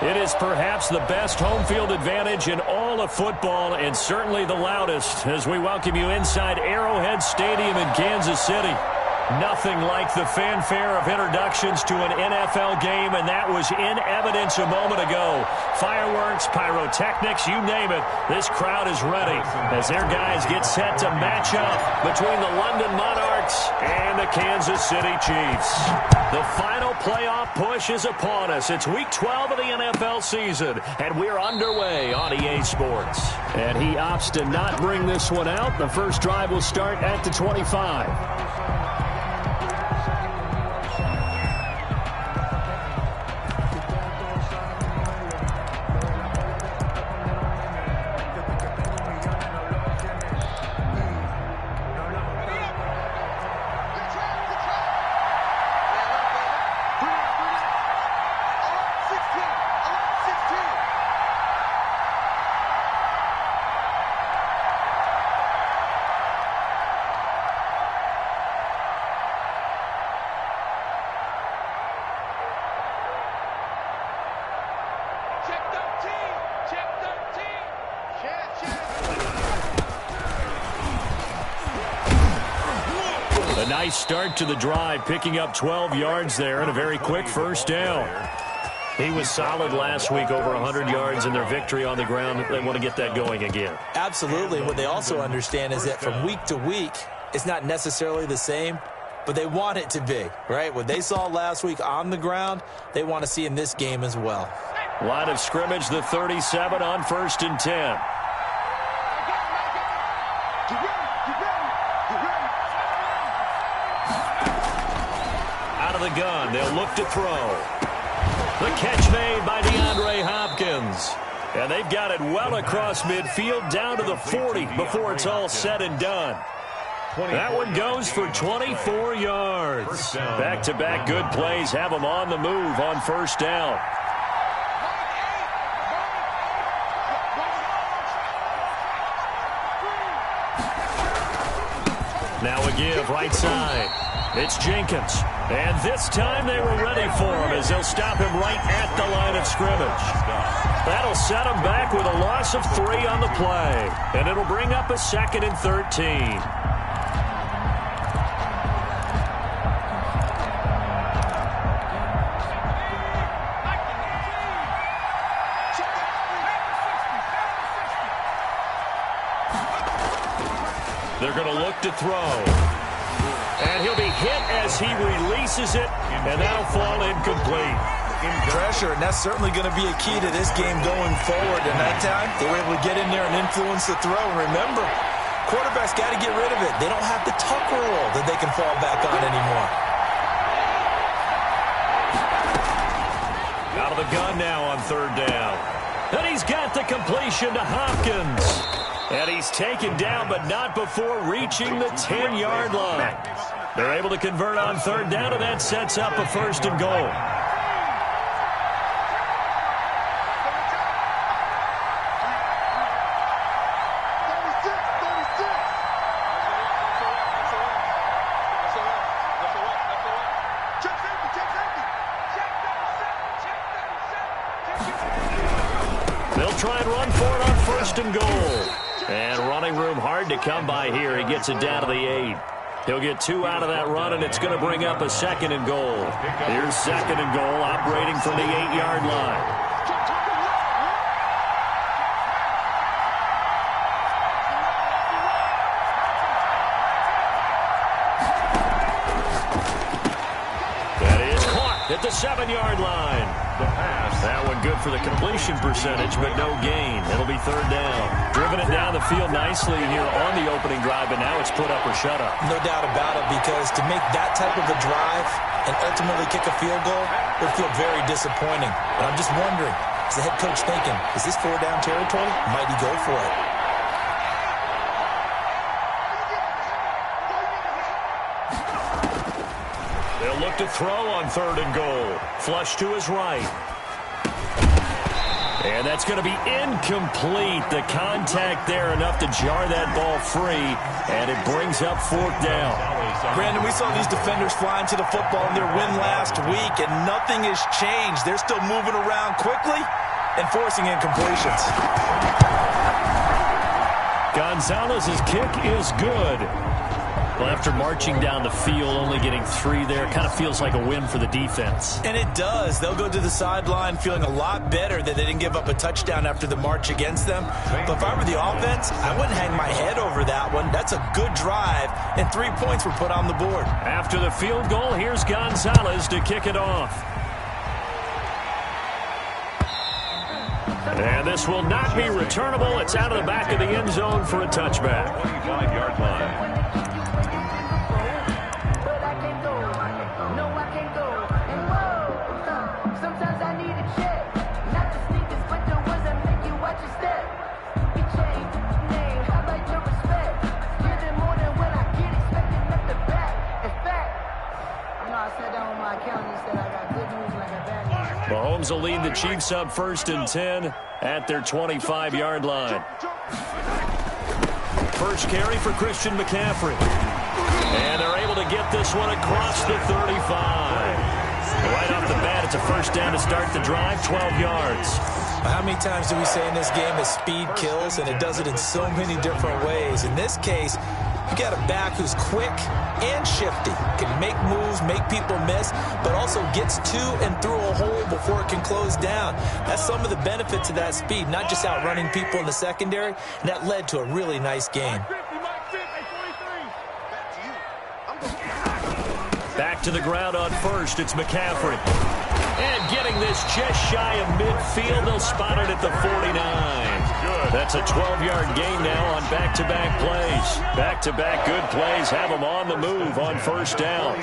It is perhaps the best home field advantage in all of football, and certainly the loudest, as we welcome you inside Arrowhead Stadium in Kansas City. Nothing like the fanfare of introductions to an NFL game, and that was in evidence a moment ago. Fireworks, pyrotechnics, you name it, this crowd is ready as their guys get set to match up between the London Monarchs and the Kansas City Chiefs. The final playoff push is upon us. It's Week 12 of the NFL season, and we're underway on EA Sports. And he opts to not bring this one out. The first drive will start at the 25. A nice start to the drive, picking up 12 yards there and a very quick first down. He was solid last week, over 100 yards in their victory on the ground. They want to get that going again. Absolutely. What they also understand is that from week to week, it's not necessarily the same, but they want it to be, right? What they saw last week on the ground, they want to see in this game as well. Line of scrimmage, the 37 on 1st and 10. Out of the gun, they'll look to throw. The catch made by DeAndre Hopkins. And they've got it well across midfield down to the 40 before it's all said and done. That one goes for 24 yards. Back-to-back good plays have them on the move on first down. Now a give right side. It's Jenkins. And this time they were ready for him as they'll stop him right at the line of scrimmage. That'll set him back with a loss of 3 on the play. And it'll bring up a 2nd and 13. They're going to look to throw. And he'll be hit as he releases it, and that'll fall incomplete. Pressure, and that's certainly going to be a key to this game going forward. And that time, they were able to get in there and influence the throw. And remember, quarterbacks got to get rid of it. They don't have the tuck roll that they can fall back on anymore. Out of the gun now on 3rd down. And he's got the completion to Hopkins. And he's taken down, but not before reaching the 10-yard line. They're able to convert on 3rd down, and that sets up a 1st and goal. They'll try and run for it on 1st and goal. And running room hard to come by here. He gets it down to the 8. He'll get 2 out of that run, and it's going to bring up a 2nd and goal. Here's 2nd and goal, operating from the 8-yard line. That is caught at the 7-yard line. That one good for the completion percentage, but no gain. It'll be 3rd down. Driven it down the field nicely here on the opening drive, and now it's put up or shut up. No doubt about it, because to make that type of a drive and ultimately kick a field goal would feel very disappointing. But I'm just wondering, is the head coach thinking, is this 4-down territory? Might he go for it? They'll look to throw on 3rd and goal. Flush to his right. And that's going to be incomplete. The contact there enough to jar that ball free, and it brings up 4th down. Brandon, we saw these defenders flying to the football in their win last week, and nothing has changed. They're still moving around quickly and forcing incompletions. Gonzalez's kick is good. Well, after marching down the field, only getting 3 there, kind of feels like a win for the defense. And it does. They'll go to the sideline feeling a lot better that they didn't give up a touchdown after the march against them. But if I were the offense, I wouldn't hang my head over that one. That's a good drive, and 3 points were put on the board. After the field goal, here's Gonzalez to kick it off. And this will not be returnable. It's out of the back of the end zone for a touchback. 25-yard line. Mahomes will lead the Chiefs up 1st and 10 at their 25-yard line. First carry for Christian McCaffrey. And they're able to get this one across the 35. Right off the bat, it's a 1st down to start the drive, 12 yards. How many times do we say in this game that speed kills, and it does it in so many different ways? In this case, You got a back who's quick and shifty, can make moves, make people miss, but also gets to and through a hole before it can close down. That's some of the benefits of that speed, not just outrunning people in the secondary, and that led to a really nice game. Back to the ground on first, it's McCaffrey. And getting this just shy of midfield, they'll spot it at the 49. That's a 12-yard gain now on back-to-back plays. Back-to-back good plays have them on the move on first down.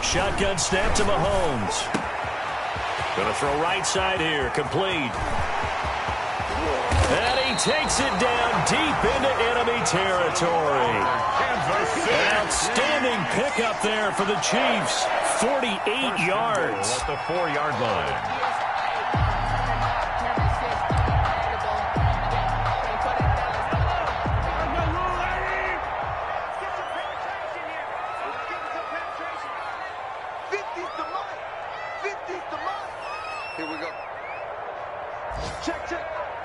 Shotgun snap to Mahomes. Going to throw right side here, complete. And he takes it down deep into enemy territory. An outstanding pickup there for the Chiefs. 48 yards. At the 4-yard line. Here we go. Check.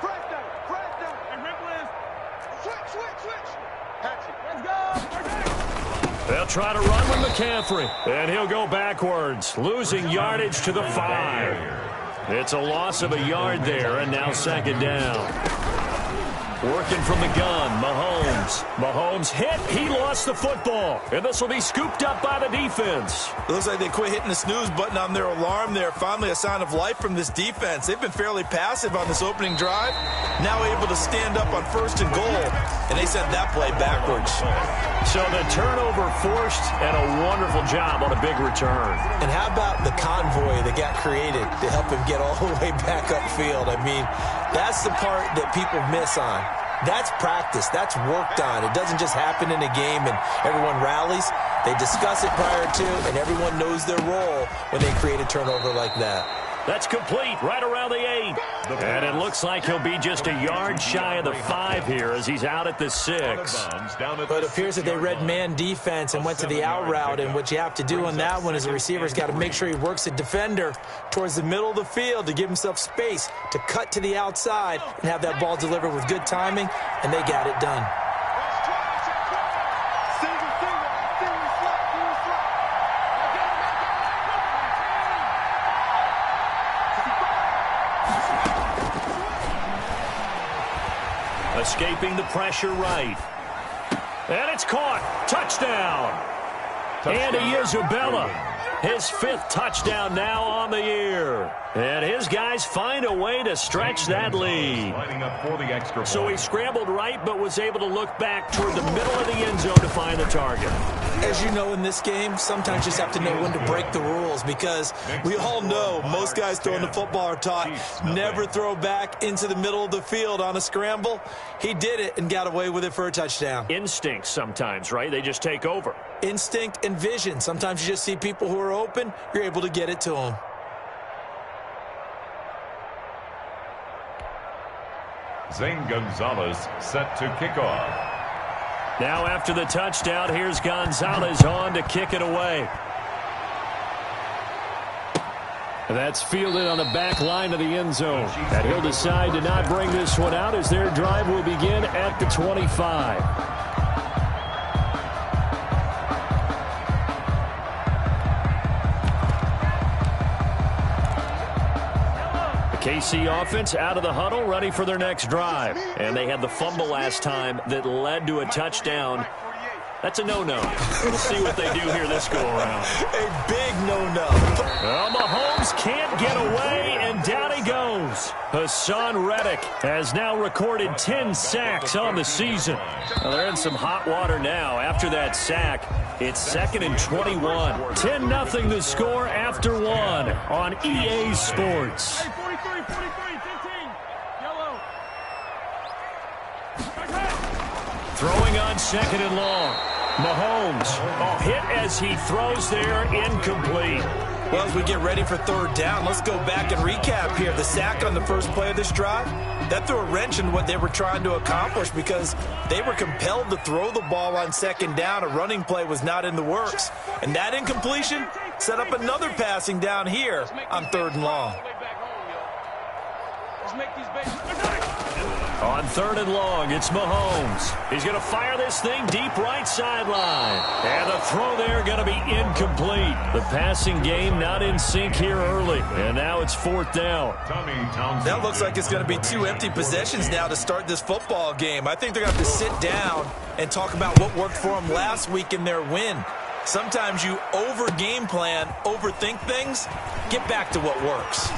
Press down. And switch. Patch it. Let's go. They'll try to run with McCaffrey. And he'll go backwards, losing yardage to the 5. It's a loss of a yard there, and now second down. Working from the gun, Mahomes hit. He lost the football. And this will be scooped up by the defense. It looks like they quit hitting the snooze button on their alarm there. Finally a sign of life from this defense. They've been fairly passive on this opening drive. Now able to stand up on first and goal. And they sent that play backwards. So the turnover forced and a wonderful job on a big return. And how about the convoy that got created to help him get all the way back upfield? I mean, that's the part that people miss on. That's practice. That's worked on. It doesn't just happen in a game and everyone rallies. They discuss it prior to, and everyone knows their role when they create a turnover like that. That's complete right around the 8. And it looks like he'll be just a yard shy of the 5 here as he's out at the 6. But it appears that they read man defense and went to the out route, and what you have to do on that one is the receiver's got to make sure he works the defender towards the middle of the field to give himself space to cut to the outside and have that ball delivered with good timing, and they got it done. Escaping the pressure right. And it's caught. Touchdown. Andy Isabella. His 5th touchdown now on the year. And his guys find a way to stretch that lead. So he scrambled right but was able to look back toward the middle of the end zone to find the target. As you know, in this game, sometimes you just have to know when to break the rules, because we all know most guys throwing the football are taught never throw back into the middle of the field on a scramble. He did it and got away with it for a touchdown. Instinct sometimes, right? They just take over. Instinct and vision. Sometimes you just see people who are open, you're able to get it to them. Zane Gonzalez set to kick off. Now after the touchdown, here's Gonzalez on to kick it away. That's fielded on the back line of the end zone. And he'll decide to not bring this one out as their drive will begin at the 25. KC offense out of the huddle, ready for their next drive. And they had the fumble last time that led to a touchdown. That's a no-no. We'll see what they do here this go-around. A big no-no. Well, Mahomes can't get away, and down he goes. Hassan Reddick has now recorded 10 sacks on the season. Well, they're in some hot water now. After that sack, it's 2nd and 21. 10-0 the score after 1 on EA Sports. Throwing on 2nd and long. Mahomes, hit as he throws there, incomplete. Well, as we get ready for 3rd down, let's go back and recap here. The sack on the first play of this drive, that threw a wrench in what they were trying to accomplish because they were compelled to throw the ball on 2nd down. A running play was not in the works. And that incompletion set up another passing down here on 3rd and long. Let's make these babies. On 3rd and long, it's Mahomes. He's going to fire this thing deep right sideline. And the throw there going to be incomplete. The passing game not in sync here early. And now it's 4th down. That looks like it's going to be 2 empty possessions now to start this football game. I think they're going to have to sit down and talk about what worked for them last week in their win. Sometimes you over-game plan, overthink things. Get back to what works.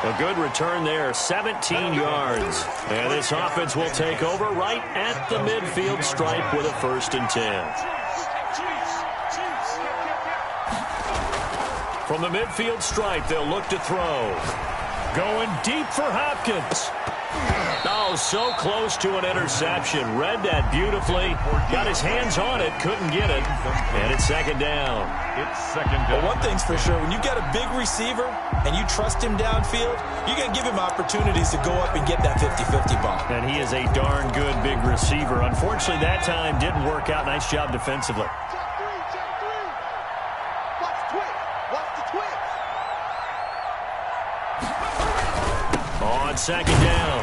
A good return there, 17 yards. And this offense will take over right at the midfield stripe with a 1st and 10. From the midfield stripe, they'll look to throw. Going deep for Hopkins. Oh, so close to an interception. Read that beautifully. Got his hands on it, couldn't get it. And it's 2nd down. It's 2nd down. Well, one thing's for sure. When you got a big receiver and you trust him downfield, you're going to give him opportunities to go up and get that 50-50 ball. And he is a darn good big receiver. Unfortunately, that time didn't work out. Nice job defensively. Check three. Watch the twitch. Watch the twitch. On 2nd down,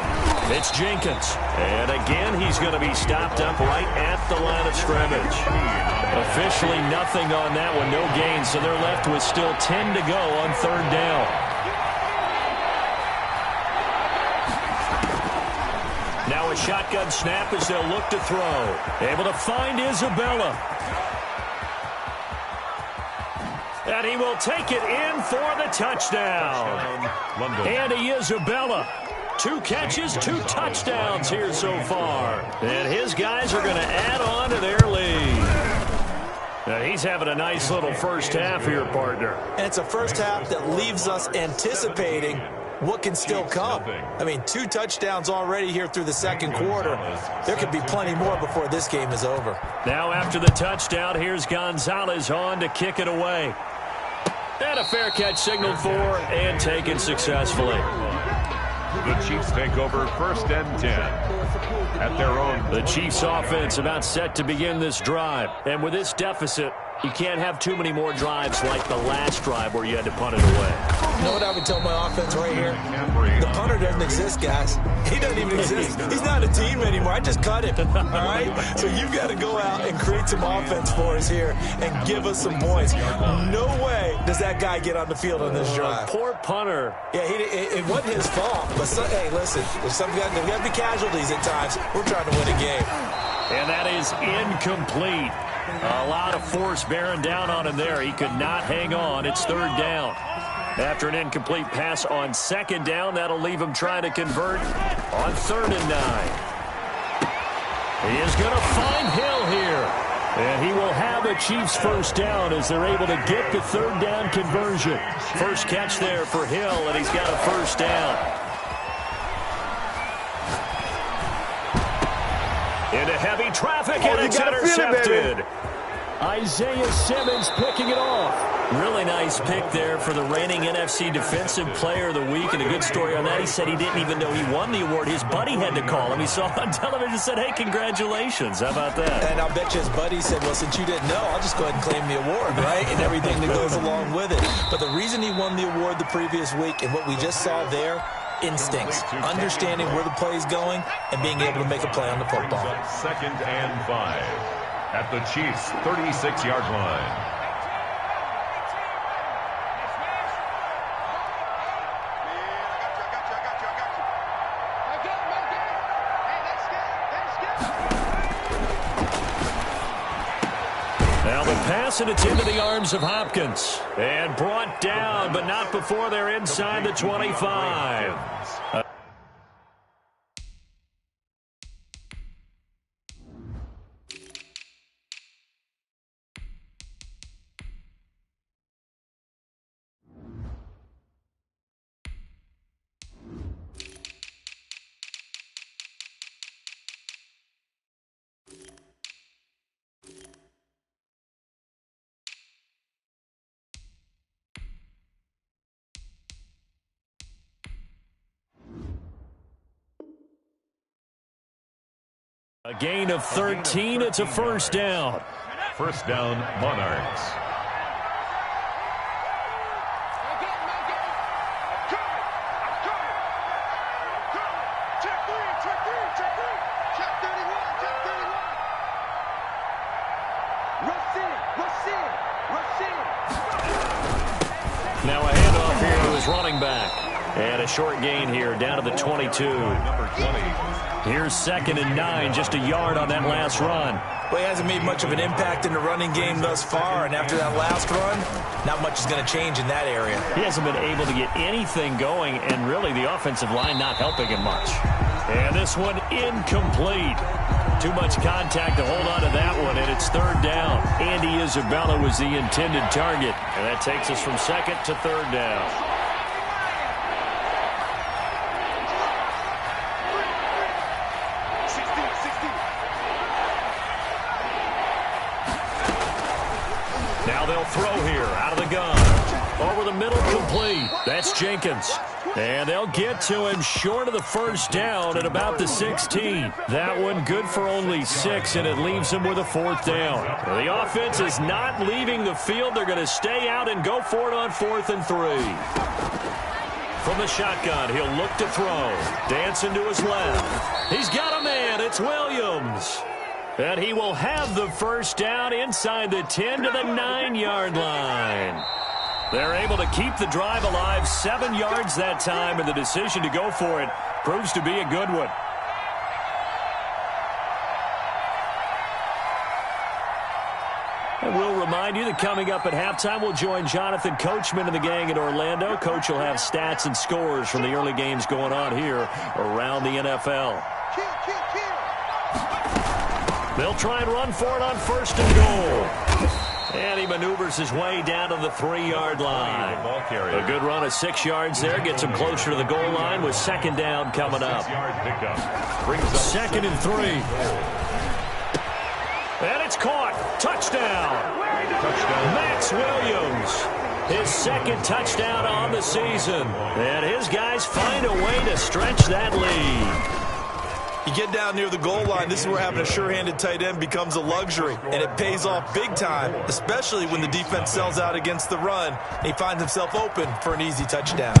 it's Jenkins. And again, he's going to be stopped up right at the line of scrimmage. Officially nothing on that one, no gain, so they're left with still 10 to go on 3rd down. Now a shotgun snap as they'll look to throw. Able to find Isabella. And he will take it in for the touchdown. Andy Isabella. 2 catches, 2 touchdowns here so far. And his guys are going to add on to their lead. Now he's having a nice little first half here, partner. And it's a first half that leaves us anticipating what can still come. I mean, 2 touchdowns already here through the 2nd quarter. There could be plenty more before this game is over. Now after the touchdown, here's Gonzalez on to kick it away. And a fair catch signaled for and taken successfully. The Chiefs take over 1st and 10 at their own. The Chiefs offense about set to begin this drive. And with this deficit, you can't have too many more drives like the last drive where you had to punt it away. You know what I would tell my offense right here? The punter doesn't exist, guys. He doesn't even exist. He's not a team anymore. I just cut him. All right? So you've got to go out and create some offense for us here and give us some points. No way does that guy get on the field on this drive. Poor punter. Yeah, it wasn't his fault. But, hey, listen, there's got to be casualties at times. We're trying to win a game. And that is incomplete. A lot of force bearing down on him there. He could not hang on. It's 3rd down. After an incomplete pass on 2nd down, that'll leave him trying to convert on 3rd and 9. He is going to find Hill here. And he will have a Chiefs first down as they're able to get the 3rd down conversion. First catch there for Hill, and he's got a first down. Into heavy traffic, and it's intercepted. Isaiah Simmons picking it off. Really nice pick there for the reigning NFC Defensive Player of the Week. And a good story on that, he said he didn't even know he won the award. His buddy had to call him. He saw on television and said, hey, congratulations. How about that? And I'll bet you his buddy said, well, since you didn't know, I'll just go ahead and claim the award, right? And everything that goes along with it. But the reason he won the award the previous week and what we just saw there, instincts, understanding where the play is going and being able to make a play on the football. 2nd and 5 at the Chiefs' 36-yard line. Now the pass, and it's into the arms of Hopkins. And brought down, but not before they're inside the 25. A gain of 13. It's a first down. First down, Monarchs. And a short gain here, down to the 22. Number 20. Here's 2nd and 9, just a yard on that last run. Well, he hasn't made much of an impact in the running game thus far, and after that last run, not much is going to change in that area. He hasn't been able to get anything going, and really the offensive line not helping him much. And this one incomplete. Too much contact to hold on to that one, and it's 3rd down. Andy Isabella was the intended target, and that takes us from 2nd to 3rd down. Now they'll throw here out of the gun. Over the middle, complete. That's Jenkins. And they'll get to him short of the 1st down at about the 16. That one good for only 6, and it leaves him with a 4th down. The offense is not leaving the field. They're going to stay out and go for it on 4th and 3. From the shotgun, he'll look to throw. Dancing to his left. He's got a man. It's Williams. And he will have the 1st down inside the 10 to the 9-yard line. They're able to keep the drive alive, 7 yards that time, and the decision to go for it proves to be a good one. And we'll remind you that coming up at halftime, we'll join Jonathan Coachman and the gang in Orlando. Coach will have stats and scores from the early games going on here around the NFL. They'll try and run for it on 1st and goal. And he maneuvers his way down to the 3-yard line. A good run of 6 yards there. Gets him closer to the goal line with 2nd down coming up. 2nd and 3. And it's caught. Touchdown. Max Williams. His 2nd touchdown on the season. And his guys find a way to stretch that lead. You get down near the goal line, this is where having a sure-handed tight end becomes a luxury, and it pays off big time, especially when the defense sells out against the run, and he finds himself open for an easy touchdown.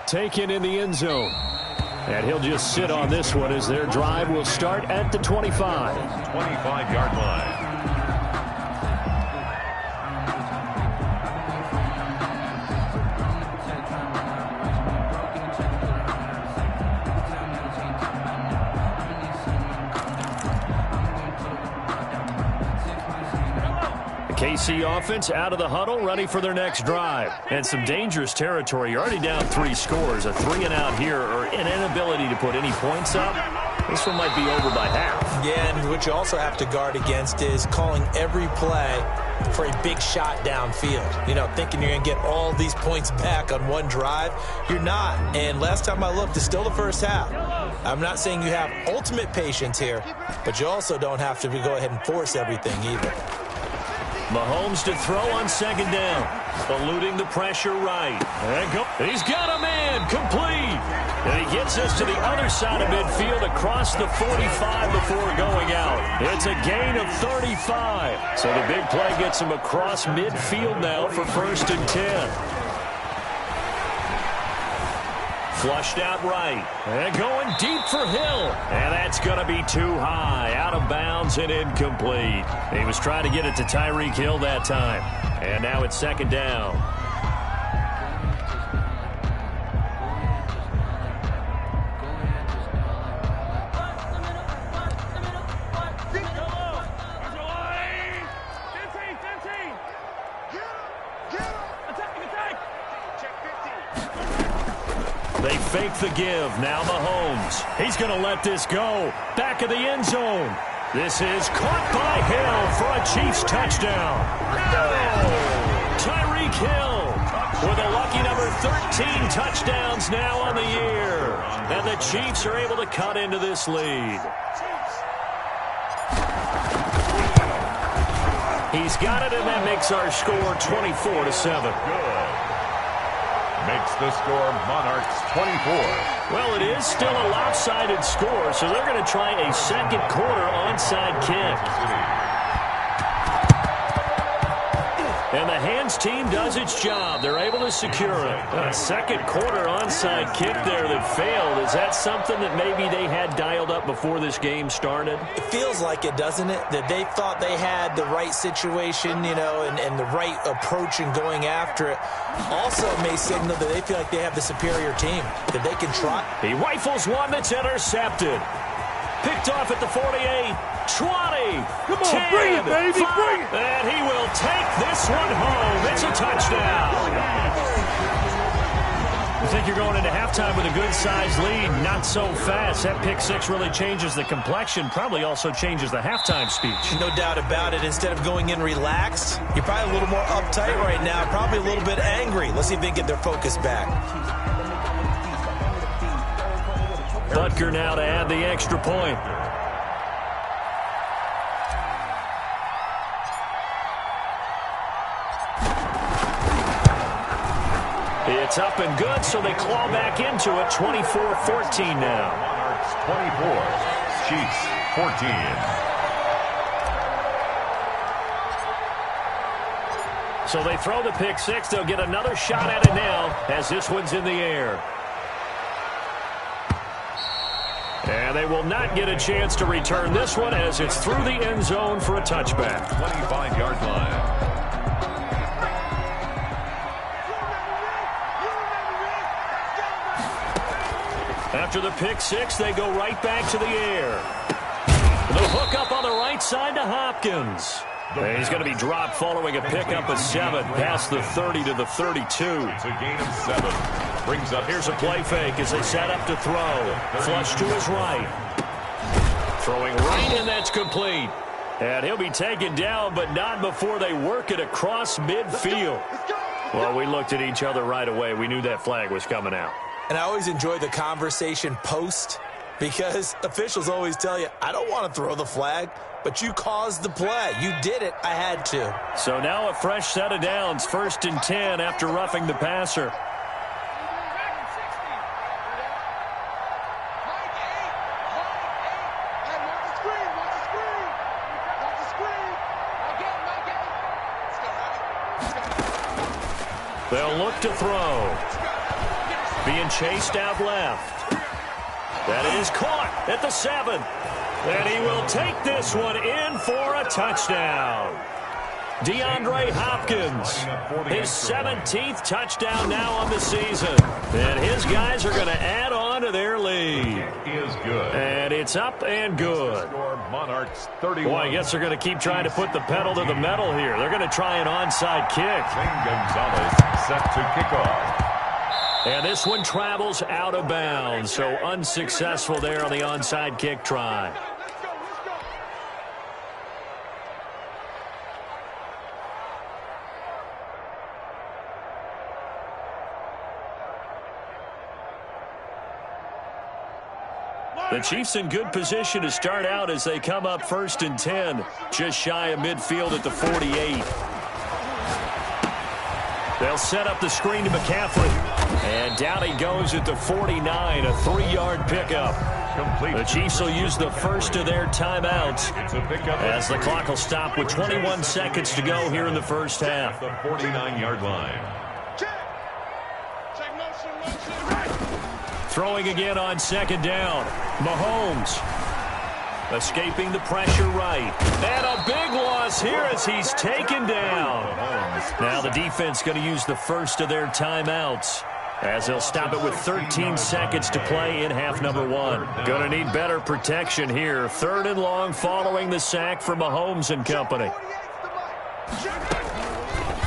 Taken in the end zone. And he'll just sit on this one as their drive will start at the 25. 25-yard line. KC offense out of the huddle, ready for their next drive. And some dangerous territory. You're already down 3 scores. A 3-and-out here, or an inability to put any points up. This one might be over by half. Yeah, and what you also have to guard against is calling every play for a big shot downfield. You know, thinking you're going to get all these points back on one drive. You're not. And last time I looked, it's still the first half. I'm not saying you have ultimate patience here, but you also don't have to go ahead and force everything either. Mahomes to throw on 2nd down. Eluding the pressure right. He's got a man. Complete. And he gets us to the other side of midfield across the 45 before going out. It's a gain of 35. So the big play gets him across midfield now for 1st and 10. Flushed out right. And going deep for Hill. And that's going to be too high. Out of bounds and incomplete. He was trying to get it to Tyreek Hill that time. And now it's 2nd down. They fake the give. Now Mahomes. He's going to let this go. Back of the end zone. This is caught by Hill for a Chiefs touchdown. Tyreek Hill with a lucky number 13 touchdowns now on the year. And the Chiefs are able to cut into this lead. He's got it, and that makes our score 24-7. Good. Makes the score Monarchs 24. Well, it is still a lopsided score, so they're going to try a second quarter onside kick. And the hands team does its job. They're able to secure it. A second quarter onside kick there that failed. Is that something that maybe they had dialed up before this game started? It feels like it, doesn't it? That they thought they had the right situation, you know, and the right approach in going after it. Also may signal that they feel like they have the superior team, that they can try. He rifles one that's intercepted. Picked off at the 48. 20, come on, 10, bring it, baby, 5, bring it. And he will take this one home. It's a touchdown. I think you're going into halftime with a good-sized lead. Not so fast. That pick six really changes the complexion, probably also changes the halftime speech. No doubt about it. Instead of going in relaxed, you're probably a little more uptight right now, probably a little bit angry. Let's see if they can get their focus back. Butker now to add the extra point. It's up and good, so they claw back into it. 24-14 now. Monarchs 24, Chiefs 14. So they throw the pick six. They'll get another shot at it now as this one's in the air. And they will not get a chance to return this one as it's through the end zone for a touchback. 25-yard line. After the pick six, they go right back to the air. The hook up on the right side to Hopkins. And he's going to be dropped following a pickup of 7 past the 30 to the 32. It's a gain of 7. Brings up. Here's a play fake as they set up to throw. Flush to his right. Throwing right, and that's complete. And he'll be taken down, but not before they work it across midfield. Well, we looked at each other right away. We knew that flag was coming out. And I always enjoy the conversation post because officials always tell you, I don't want to throw the flag, but you caused the play. You did it. I had to. So now a fresh set of downs. 1st and 10 after roughing the passer. They'll look to throw. Being chased out left. That is caught at the 7. And he will take this one in for a touchdown. DeAndre Hopkins, his 17th touchdown now on the season. And his guys are going to add on to their lead. Is good. And it's up and good. Monarchs 31. Boy, I guess they're going to keep trying to put the pedal to the metal here. They're going to try an onside kick. Gonzalez set to kick off. And this one travels out of bounds, so unsuccessful there on the onside kick try. The Chiefs in good position to start out as they come up 1st and 10, just shy of midfield at the 48. They'll set up the screen to McCaffrey. And down he goes at the 49, a 3-yard pickup. Complete. The Chiefs will use the first of their timeouts as the clock will stop with 21 seconds to go here in the first half. The 49-yard line. Throwing again on 2nd down. Mahomes escaping the pressure right. And a big loss here as he's taken down. Now the defense going to use the first of their timeouts as they'll stop it with 13 seconds to play in half number 1. Going to need better protection here. 3rd and long following the sack for Mahomes and company.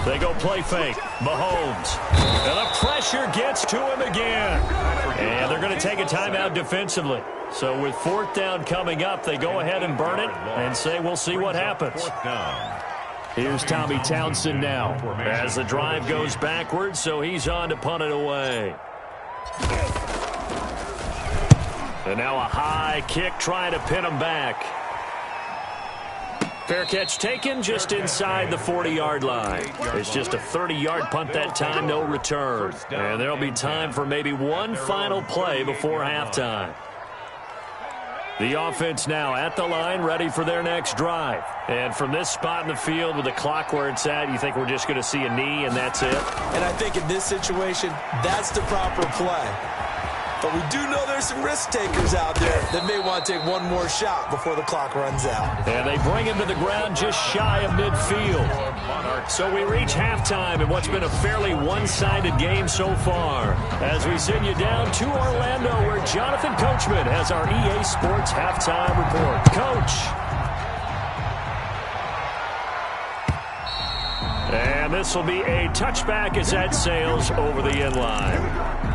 They go play fake. Mahomes. And the pressure gets to him again. And they're going to take a timeout defensively. So with 4th down coming up, they go ahead and burn it and say we'll see what happens. 4th down. Here's Tommy Townsend now as the drive goes backwards, so he's on to punt it away. And now a high kick trying to pin him back. Fair catch taken just inside the 40-yard line. It's just a 30-yard punt that time, no return. And there'll be time for maybe one final play before halftime. The offense now at the line, ready for their next drive. And from this spot in the field with the clock where it's at, you think we're just going to see a knee and that's it? And I think in this situation, that's the proper play. But we do know there's some risk takers out there that may want to take one more shot before the clock runs out. And they bring him to the ground just shy of midfield. So we reach halftime in what's been a fairly one-sided game so far. As we send you down to Orlando, where Jonathan Coachman has our EA Sports halftime report. Coach. And this will be a touchback as that sails over the end line.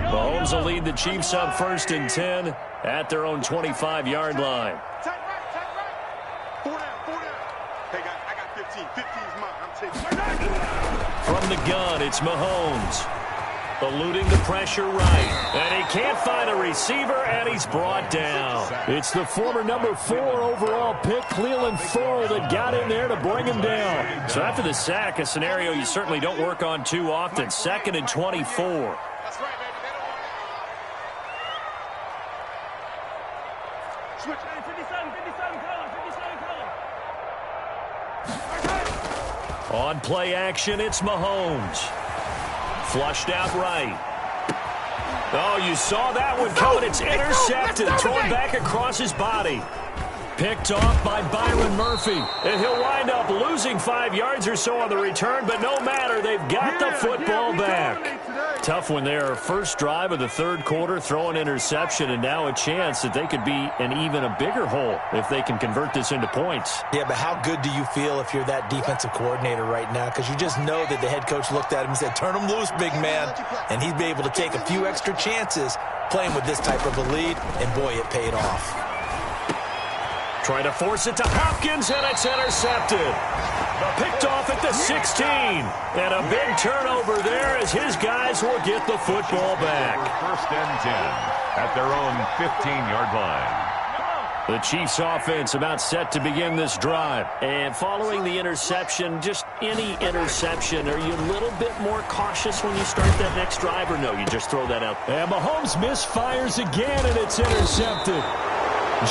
Mahomes will lead the Chiefs up 1st and 10 at their own 25-yard line. Tight right. 4 down. Hey, guys, I got 15. 15's mine. I'm taking. From the gun, it's Mahomes. Eluding the pressure right. And he can't find a receiver, and he's brought down. It's the former number 4 overall pick, Cleveland Farrell, that got in there to bring him down. So after the sack, a scenario you certainly don't work on too often. 2nd and 24. That's right, baby. Switch. 57, On play action, it's Mahomes. Flushed out right. Oh, you saw that one coming. It's intercepted, thrown back across his body. Picked off by Byron Murphy. And he'll wind up losing 5 yards or so on the return, but no matter, they've got the football back. Tough one there. First drive of the 3rd quarter, throw an interception, and now a chance that they could be in even a bigger hole if they can convert this into points. Yeah, but how good do you feel if you're that defensive coordinator right now? Because you just know that the head coach looked at him and said, turn him loose, big man. And he'd be able to take a few extra chances playing with this type of a lead, and boy, it paid off. Trying to force it to Hopkins, and it's intercepted. Picked off at the 16. And a big turnover there as his guys will get the football back. 1st and 10 at their own 15-yard line. The Chiefs offense about set to begin this drive. And following the interception, just any interception, are you a little bit more cautious when you start that next drive, or no, you just throw that out? And Mahomes misfires again, and it's intercepted.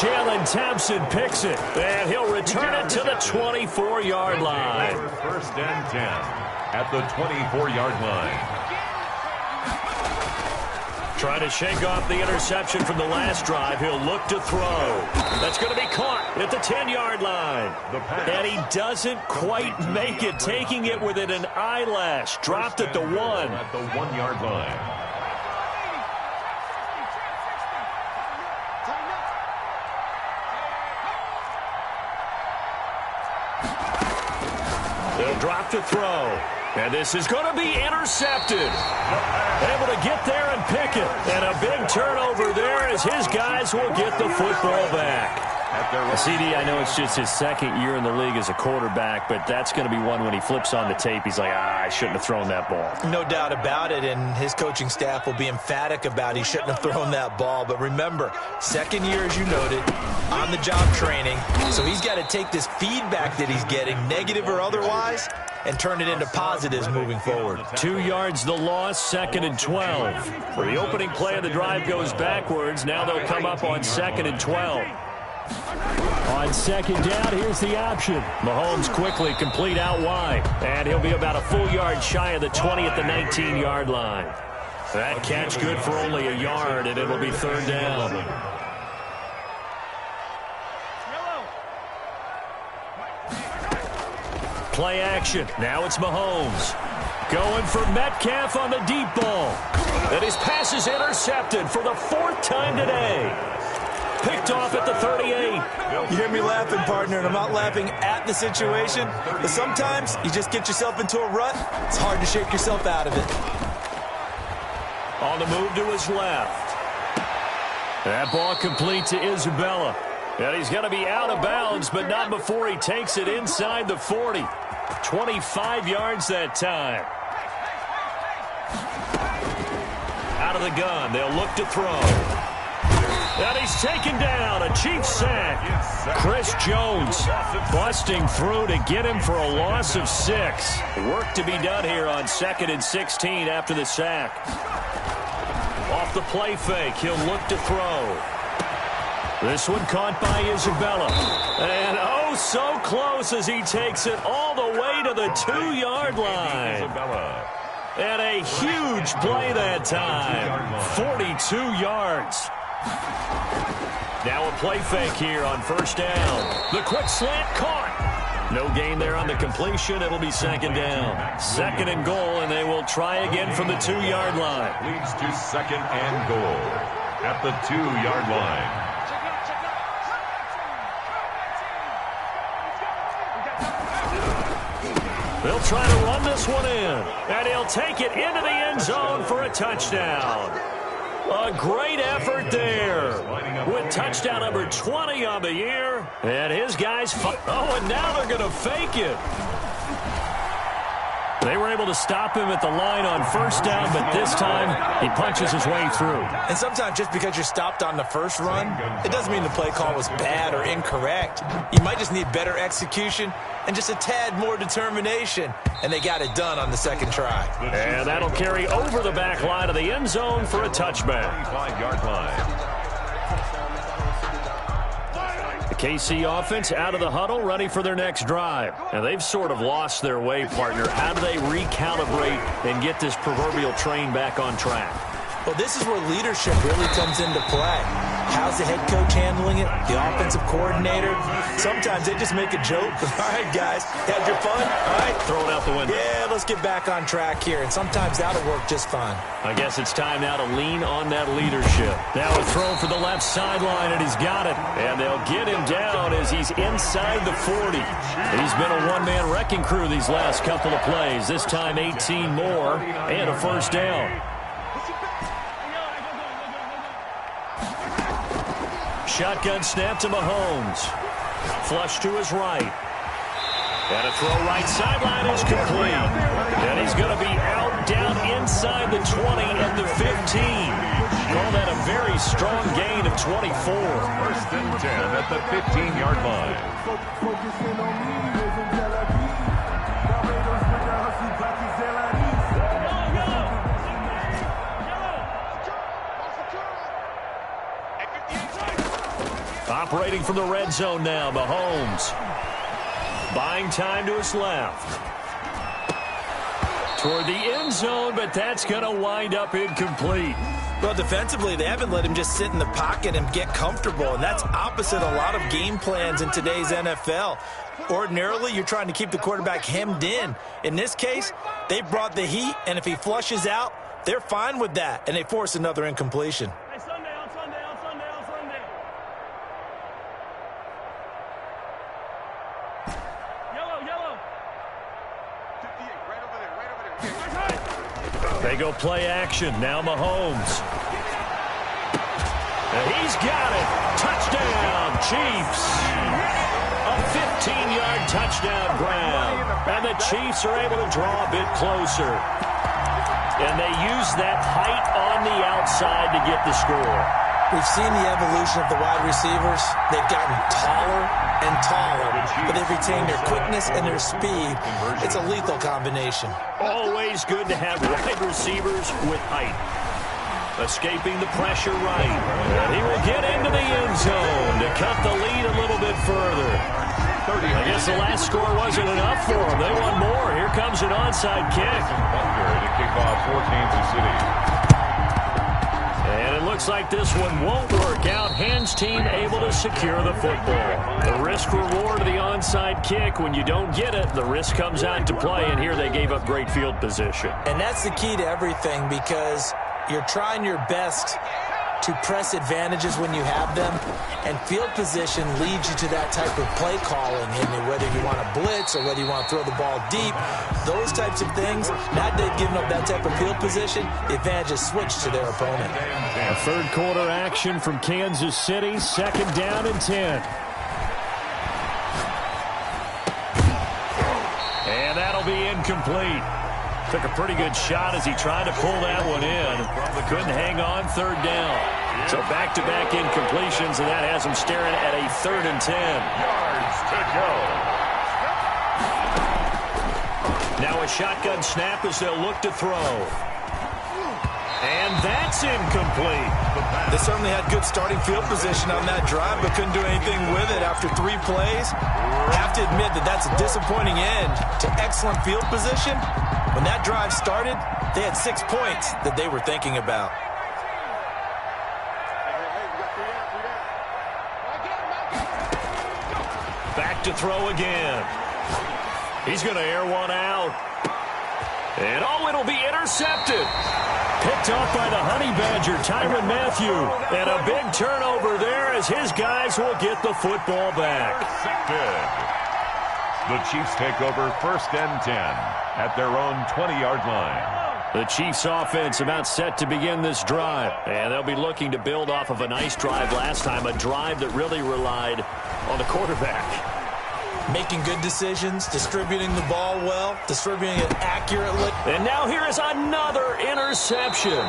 Jalen Thompson picks it, and he'll return it to the 24-yard line. 1st and 10 at the 24-yard line. Trying to shake off the interception from the last drive. He'll look to throw. That's going to be caught at the 10-yard line. And he doesn't quite make it, taking it within an eyelash. Dropped at the 1. At the 1-yard line. They'll drop to throw. And this is going to be intercepted. Able to get there and pick it. And a big turnover there as his guys will get the football back. CD, I know it's just his 2nd year in the league as a quarterback, but that's going to be one when he flips on the tape, he's like, I shouldn't have thrown that ball. No doubt about it, and his coaching staff will be emphatic about he shouldn't have thrown that ball. But remember, 2nd year, as you noted, on-the-job training, so he's got to take this feedback that he's getting, negative or otherwise, and turn it into positives moving forward. 2 yards the loss, 2nd and 12. For the opening play of the drive goes backwards. Now they'll come up on 2nd and 12. On 2nd down, here's the option. Mahomes quickly complete out wide. And he'll be about a full yard shy of the 20 at the 19-yard line. That catch good for only a yard, and it'll be 3rd down. Play action. Now it's Mahomes. Going for Metcalf on the deep ball. And his pass is intercepted for the 4th time today. Picked off at the 38. You hear me laughing, partner, and I'm not laughing at the situation, but sometimes you just get yourself into a rut. It's hard to shake yourself out of it. On the move to his left. That ball complete to Isabella. And he's going to be out of bounds, but not before he takes it inside the 40. 25 yards that time. Out of the gun, they'll look to throw. And he's taken down. A Chiefs sack. Chris Jones busting through to get him for a loss of 6. Work to be done here on 2nd and 16 after the sack. Off the play fake, he'll look to throw. This one caught by Isabella. And oh, so close as he takes it all the way to the 2-yard line. And a huge play that time. 42 yards. Now a play fake here on 1st down. The quick slant caught. No gain there on the completion. It'll be 2nd down. 2nd and goal, and they will try again from the 2-yard line. Leads to 2nd and goal at the 2-yard line. They'll try to run this one in, and he'll take it into the end zone for a touchdown. A great effort there with touchdown number 20 on the year. And his guys, and now they're going to fake it. They were able to stop him at the line on 1st down, but this time he punches his way through. And sometimes just because you're stopped on the first run, it doesn't mean the play call was bad or incorrect. You might just need better execution and just a tad more determination. And they got it done on the 2nd try. And that'll carry over the back line of the end zone for a touchback. 5-yard line. The KC offense out of the huddle, ready for their next drive. And they've sort of lost their way, partner. How do they recalibrate and get this proverbial train back on track? Well, this is where leadership really comes into play. How's the head coach handling it? The offensive coordinator? Sometimes they just make a joke. All right, guys, had your fun? All right. Throw it out the window. Yeah, let's get back on track here. And sometimes that'll work just fine. I guess it's time now to lean on that leadership. Now a throw for the left sideline, and he's got it. And they'll get him down as he's inside the 40. He's been a one-man wrecking crew these last couple of plays. This time 18 more and a 1st down. Shotgun snap to Mahomes. Flush to his right. And a throw right sideline is complete. And he's going to be out down inside the 20 at the 15. Call that a very strong gain of 24. 1st and 10 at the 15-yard line. Operating from the red zone now, Mahomes. Buying time to his left. Toward the end zone, but that's going to wind up incomplete. Well, defensively, they haven't let him just sit in the pocket and get comfortable, and that's opposite a lot of game plans in today's NFL. Ordinarily, you're trying to keep the quarterback hemmed in. In this case, they brought the heat, and if he flushes out, they're fine with that, and they force another incompletion. They go play action. Now Mahomes. And he's got it. Touchdown, Chiefs. A 15-yard touchdown grab. And the Chiefs are able to draw a bit closer. And they use that height on the outside to get the score. We've seen the evolution of the wide receivers. They've gotten taller and taller, but they've retained their quickness and their speed. It's a lethal combination. Always good to have wide receivers with height. Escaping the pressure right. And he will get into the end zone to cut the lead a little bit further. I guess the last score wasn't enough for them. They want more. Here comes an onside kick. To kick off for Kansas City. And it looks like this one won't work out. Hands team able to secure the football. The risk-reward of the onside kick. When you don't get it, the risk comes out to play, and here they gave up great field position. And that's the key to everything, because you're trying your best to press advantages when you have them, and field position leads you to that type of play calling. And whether you want to blitz or whether you want to throw the ball deep, those types of things, now that they've given up that type of field position, the advantage is switched to their opponent. A third quarter action from Kansas City, 2nd down and 10. And that'll be incomplete. Took a pretty good shot as he tried to pull that one in. Couldn't hang on third down. So back-to-back incompletions, and that has him staring at a 3rd and 10. Yards to go. Now a shotgun snap as they'll look to throw. And that's incomplete. They certainly had good starting field position on that drive, but couldn't do anything with it after 3 plays. Have to admit that that's a disappointing end to excellent field position. When that drive started, they had 6 points that they were thinking about. Back to throw again. He's going to air one out. And it'll be intercepted. Picked off by the Honey Badger, Tyrann Mathieu. And a big turnover there as his guys will get the football back. The Chiefs take over 1st and 10 at their own 20-yard line. The Chiefs offense about set to begin this drive. And they'll be looking to build off of a nice drive last time, a drive that really relied on the quarterback. Making good decisions, distributing the ball well, distributing it accurately. And now here is another interception.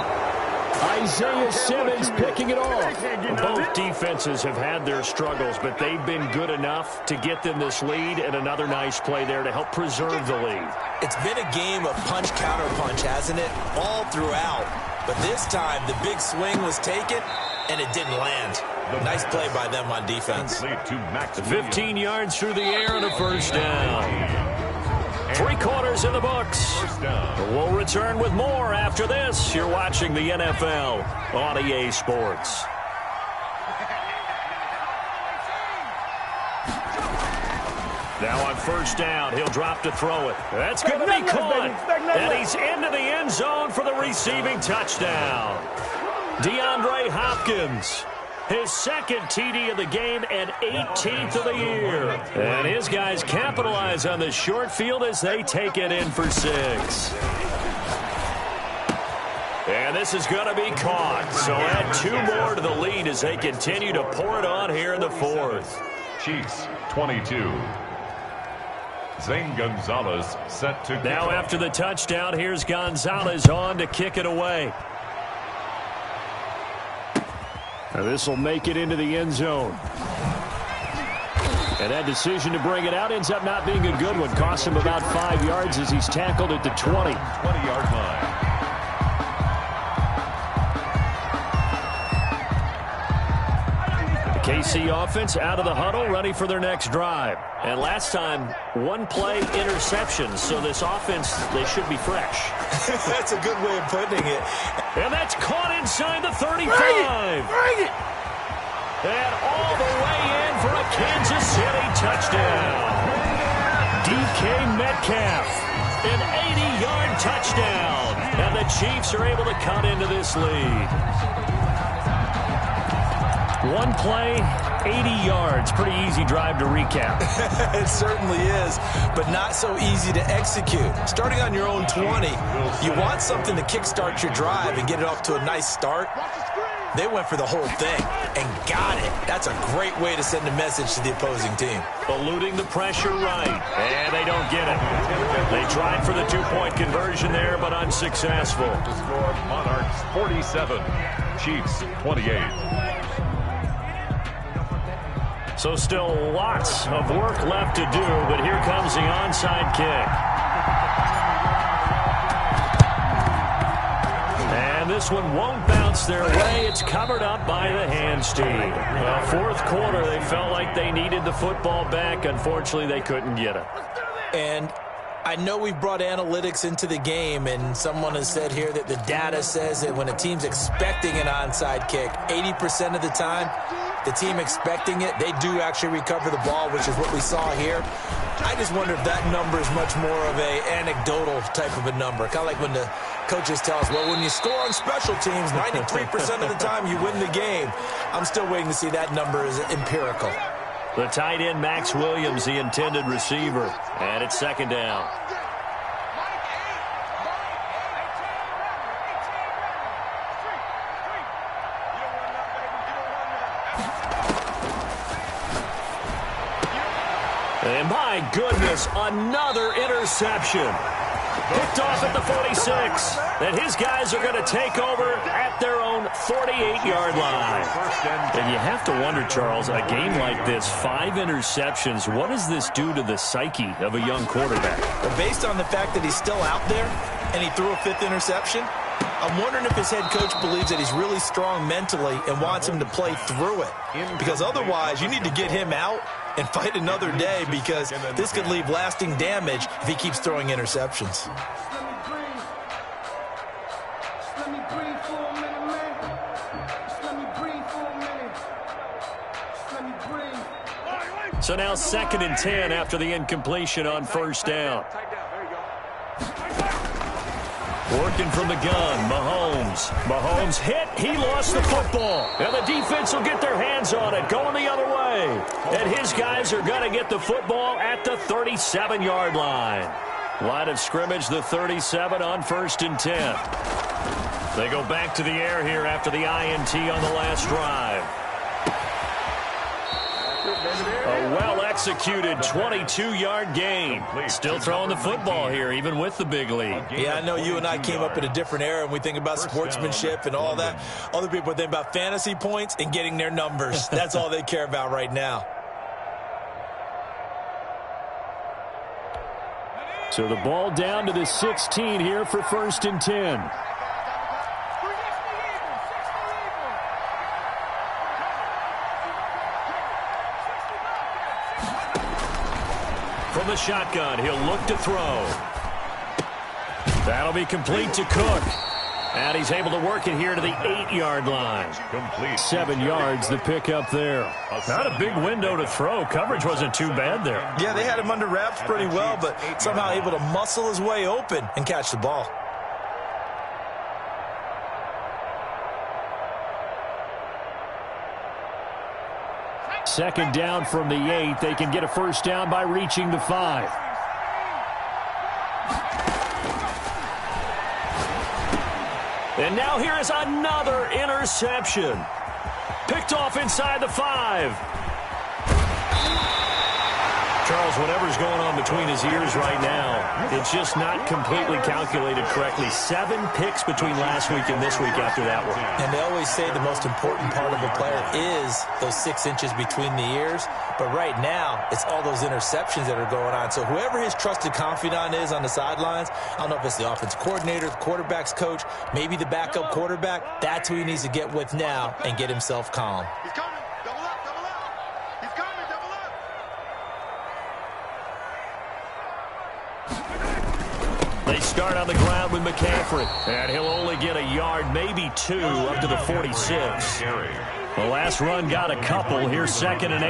Isaiah Simmons picking it off. Both defenses have had their struggles, but they've been good enough to get them this lead, and another nice play there to help preserve the lead. It's been a game of punch-counter-punch, hasn't it? All throughout. But this time, the big swing was taken, and it didn't land. Nice play by them on defense. 15 yards through the air and a 1st down. 3 quarters in the books. We'll return with more after this. You're watching the NFL on EA Sports. Now on 1st down, he'll drop to throw it. That's going to be caught. And he's into the end zone for the receiving touchdown. DeAndre Hopkins. His 2nd TD of the game and 18th of the year. And his guys capitalize on the short field as they take it in for 6. And this is going to be caught. So add 2 more to the lead as they continue to pour it on here in the 4th. Chiefs 22. Zane Gonzalez set to now after the touchdown, here's Gonzalez on to kick it away. Now this will make it into the end zone. And that decision to bring it out ends up not being a good one. Cost him about 5 yards as he's tackled at the 20. 20-yard line. The KC offense out of the huddle, ready for their next drive. And last time, 1-play interception. So this offense, they should be fresh. That's a good way of putting it. And that's caught inside the 35. Bring it. And all the way in for a Kansas City touchdown. DK Metcalf, an 80-yard touchdown. And the Chiefs are able to cut into this lead. 1 play, 80 yards. Pretty easy drive to recap. It certainly is, but not so easy to execute. Starting on your own 20, you want something to kickstart your drive and get it off to a nice start. They went for the whole thing and got it. That's a great way to send a message to the opposing team. Eluding the pressure right, and they don't get it. They tried for the 2-point conversion there, but unsuccessful. The score, Monarchs 47, Chiefs 28. So still lots of work left to do, but here comes the onside kick. And this one won't bounce their way. It's covered up by the hands team. Well, 4th quarter, they felt like they needed the football back. Unfortunately, they couldn't get it. And I know we've brought analytics into the game, and someone has said here that the data says that when a team's expecting an onside kick, 80% of the time, the team expecting it, they do actually recover the ball, which is what we saw here. I just wonder if that number is much more of a anecdotal type of a number. Kind of like when the coaches tell us, well, when you score on special teams, 93% of the time you win the game. I'm still waiting to see that number is empirical. The tight end, Max Williams, the intended receiver. And it's 2nd down. And my goodness, another interception. Picked off at the 46. And his guys are going to take over at their own 48-yard line. And you have to wonder, Charles, a game like this, 5 interceptions, what does this do to the psyche of a young quarterback? But based on the fact that he's still out there and he threw a 5th interception, I'm wondering if his head coach believes that he's really strong mentally and wants him to play through it. Because otherwise, you need to get him out and fight another day, because this could leave lasting damage if he keeps throwing interceptions. So now 2nd and 10 after the incompletion on 1st down. Working from the gun, Mahomes. Mahomes hit. He lost the football. And the defense will get their hands on it, going the other way. And his guys are going to get the football at the 37-yard line. Line of scrimmage, the 37 on 1st and 10. They go back to the air here after the INT on the last drive. A well-executed 22-yard gain. Still throwing the football here, even with the big lead. Yeah, I know you and I came up in a different era, and we think about sportsmanship and all that. Other people think about fantasy points and getting their numbers. That's all they care about right now. So the ball down to the 16 here for 1st and 10. From the shotgun, he'll look to throw. That'll be complete to Cook. And he's able to work it here to the 8-yard line. Complete. 7 yards, the pickup there. Not a big window to throw. Coverage wasn't too bad there. Yeah, they had him under wraps pretty well, but somehow able to muscle his way open and catch the ball. Second down from the 8. They can get a 1st down by reaching the 5. And now here is another interception. Picked off inside the 5. Charles, whatever's going on between his ears right now, it's just not completely calculated correctly. 7 picks between last week and this week after that one. And they always say the most important part of a player is those 6 inches between the ears. But right now, it's all those interceptions that are going on. So whoever his trusted confidant is on the sidelines, I don't know if it's the offensive coordinator, the quarterback's coach, maybe the backup quarterback, that's who he needs to get with now and get himself calm. He's coming. Double up, double up. He's coming, double up. They start on the ground with McCaffrey. And he'll only get a yard, maybe 2, up to the 46. The last run got a couple. Here's 2nd and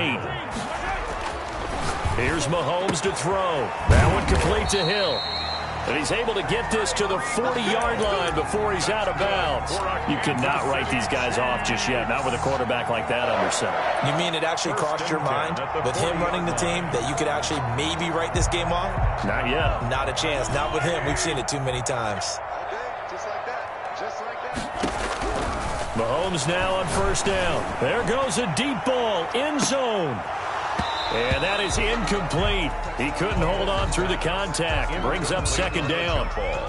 8. Here's Mahomes to throw. That one complete to Hill. And he's able to get this to the 40-yard line before he's out of bounds. You cannot write these guys off just yet, not with a quarterback like that under center. You mean it actually crossed your mind with him running the team that you could actually maybe write this game off? Not yet. Not a chance. Not with him. We've seen it too many times. Okay, just like that. Just like that. Mahomes now on 1st down. There goes a deep ball, end zone. And that is incomplete. He couldn't hold on through the contact. Brings up 2nd down.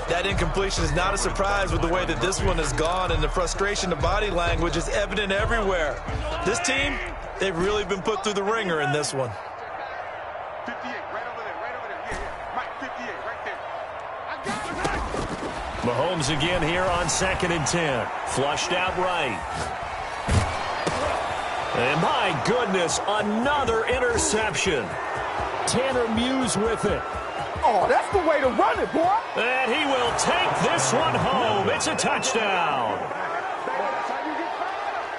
That incompletion is not a surprise with the way that this one has gone, and the frustration, the body language is evident everywhere. This team, they've really been put through the ringer in this one. 58, right over there, right over there. Yeah. Mike, 58, right there. I got it. Mahomes again here on 2nd and 10. Flushed out right. And my goodness, another interception. Tanner Muse with it. Oh, that's the way to run it, boy. And he will take this one home. It's a touchdown.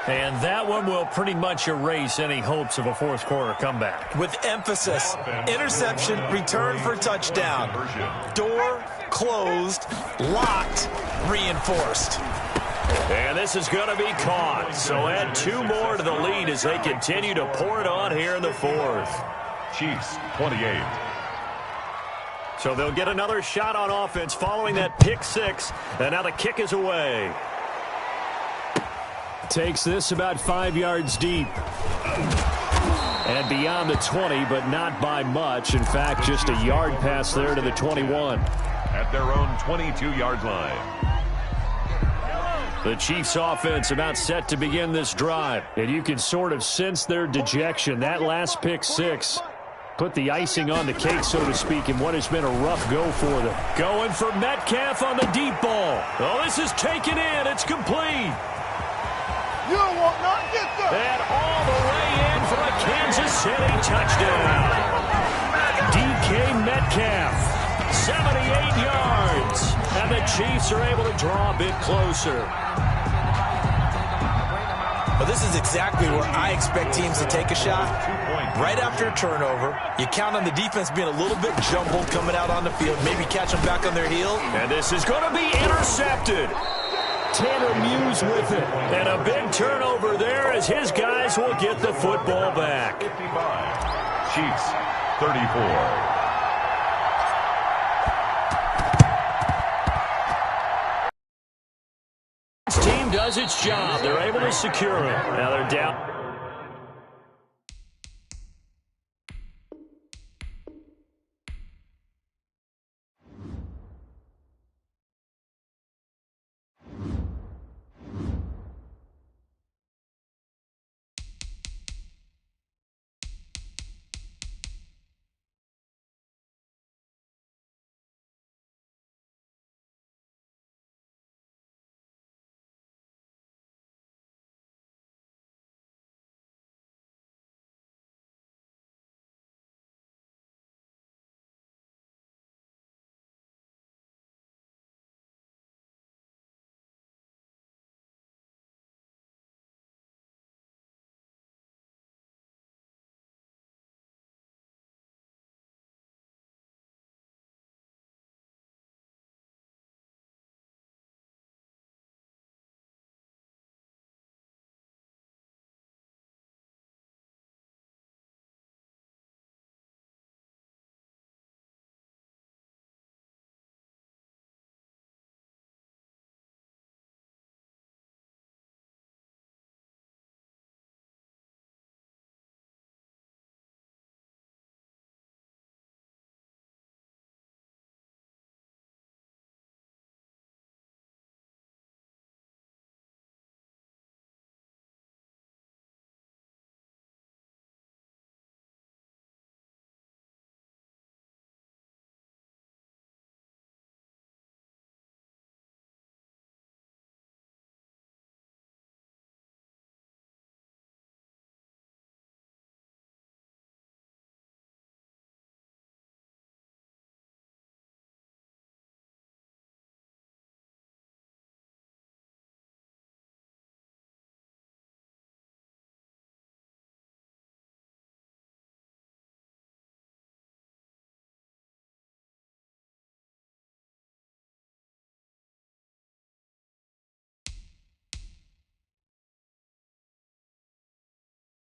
And that one will pretty much erase any hopes of a 4th quarter comeback. With emphasis, interception, return for touchdown. Door closed, locked, reinforced. And this is going to be caught. So add 2 more to the lead as they continue to pour it on here in the 4th. Chiefs, 28. So they'll get another shot on offense following that pick 6. And now the kick is away. Takes this about 5 yards deep. And beyond the 20, but not by much. In fact, just a yard pass there to the 21. at their own 22-yard line. The Chiefs offense about set to begin this drive. And you can sort of sense their dejection. That last pick six put the icing on the cake, so to speak, in what has been a rough go for them. Going for Metcalf on the deep ball. Oh, this is taken in. It's complete. You don't want none. Get there. And all the way in for a Kansas City touchdown. DK Metcalf, 78 yards. And the Chiefs are able to draw a bit closer. Well, this is exactly where I expect teams to take a shot. Right after a turnover, you count on the defense being a little bit jumbled coming out on the field, maybe catch them back on their heels. And this is going to be intercepted. Tanner Muse with it. And a big turnover there as his guys will get the football back. 55. Chiefs, 34. Team does its job. They're able to secure it. Now they're down.